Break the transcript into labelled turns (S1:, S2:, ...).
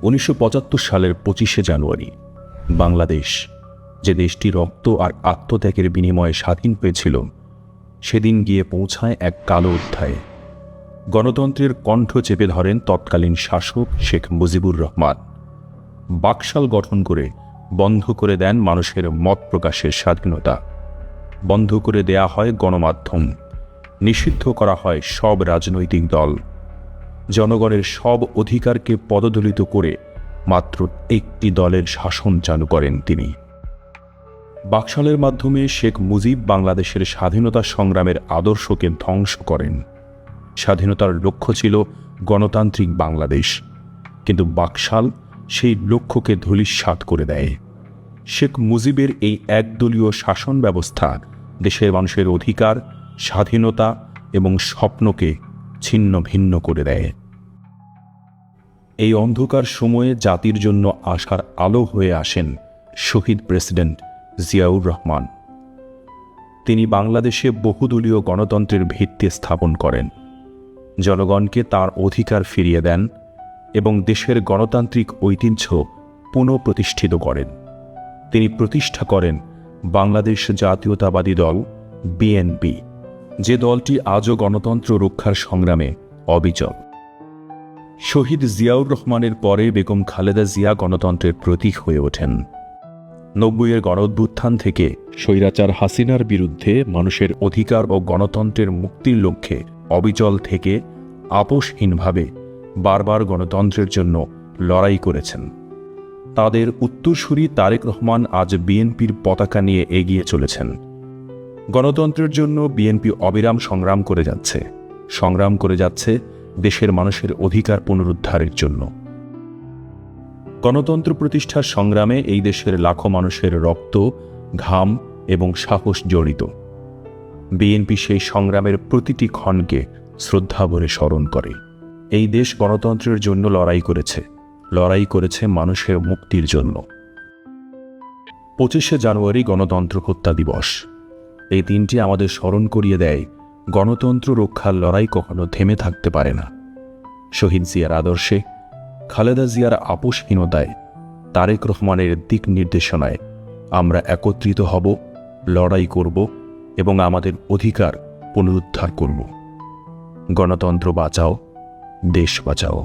S1: 1975 সালের 25শে জানুয়ারি বাংলাদেশ, যে দেশটি রক্ত আর আত্মত্যাগের বিনিময়ে স্বাধীন হয়েছিল, সেদিন গিয়ে পৌঁছায় এক কালো অধ্যায়ে। গণতন্ত্রের কণ্ঠ চেপে ধরেন তৎকালীন শাসক শেখ মুজিবুর রহমান। বাকশাল গঠন করে বন্ধ করে দেন মানুষের মত প্রকাশের স্বাধীনতা, বন্ধ করে দেয়া হয় গণমাধ্যম, নিষিদ্ধ করা হয় সব রাজনৈতিক দল, জনগণের সব অধিকারকে পদদলিত করে মাত্র একটি দলের শাসন চালু করেন তিনি। বাকশালের মাধ্যমে শেখ মুজিব বাংলাদেশের স্বাধীনতা সংগ্রামের আদর্শকে ধ্বংস করেন। স্বাধীনতার লক্ষ্য ছিল গণতান্ত্রিক বাংলাদেশ, কিন্তু বাকশাল সেই লক্ষ্যকে ধূলিসাৎ করে দেয়। শেখ মুজিবের এই একদলীয় শাসন ব্যবস্থা দেশের মানুষের অধিকার, স্বাধীনতা এবং স্বপ্নকে ছিন্ন ভিন্ন করে দেয়। এই অন্ধকার সময়ে জাতির জন্য আশার আলো হয়ে আসেন শহীদ প্রেসিডেন্ট জিয়াউর রহমান। তিনি বাংলাদেশে বহুদলীয় গণতন্ত্রের ভিত্তি স্থাপন করেন, জনগণকে তার অধিকার ফিরিয়ে দেন এবং দেশের গণতান্ত্রিক ঐতিহ্য পুনঃপ্রতিষ্ঠিত করেন। তিনি প্রতিষ্ঠা করেন বাংলাদেশ জাতীয়তাবাদী দল বিএনপি, যে দলটি আজও গণতন্ত্র রক্ষার সংগ্রামে অবিচল। শহীদ জিয়াউর রহমানের পরে বেগম খালেদা জিয়া গণতন্ত্রের প্রতীক হয়ে ওঠেন। 90-এর গণঅভ্যুত্থান থেকে স্বৈরাচার হাসিনার বিরুদ্ধে মানুষের অধিকার ও গণতন্ত্রের মুক্তির লক্ষ্যে অবিচল থেকে আপোষহীনভাবে বারবার গণতন্ত্রের জন্য লড়াই করেছেন। তাদের উত্তরসূরি তারেক রহমান আজ বিএনপির পতাকা নিয়ে এগিয়ে চলেছেন। গণতন্ত্রের জন্য বিএনপি অবিরাম সংগ্রাম করে যাচ্ছে দেশের মানুষের অধিকার পুনরুদ্ধারের জন্য। গণতন্ত্র প্রতিষ্ঠার সংগ্রামে এই দেশের লাখো মানুষের রক্ত, ঘাম এবং সাহস জড়িত। বিএনপি সেই সংগ্রামের প্রতিটি ক্ষণকে শ্রদ্ধাভরে স্মরণ করে। এই দেশ গণতন্ত্রের জন্য লড়াই করেছে মানুষের মুক্তির জন্য। 25শে জানুয়ারি গণতন্ত্র হত্যা দিবস। এই দিনটি আমাদের স্মরণ করিয়ে দেয়, গণতন্ত্র রক্ষার লড়াই কখনো থেমে থাকতে পারে না। শহীদ জিয়ার আদর্শে, খালেদা জিয়ার আপোষহীনতায়, তারেক রহমানের দিক নির্দেশনায় আমরা একত্রিত হব, লড়াই করব এবং আমাদের অধিকার পুনরুদ্ধার করব। গণতন্ত্র বাঁচাও, দেশ বাঁচাও।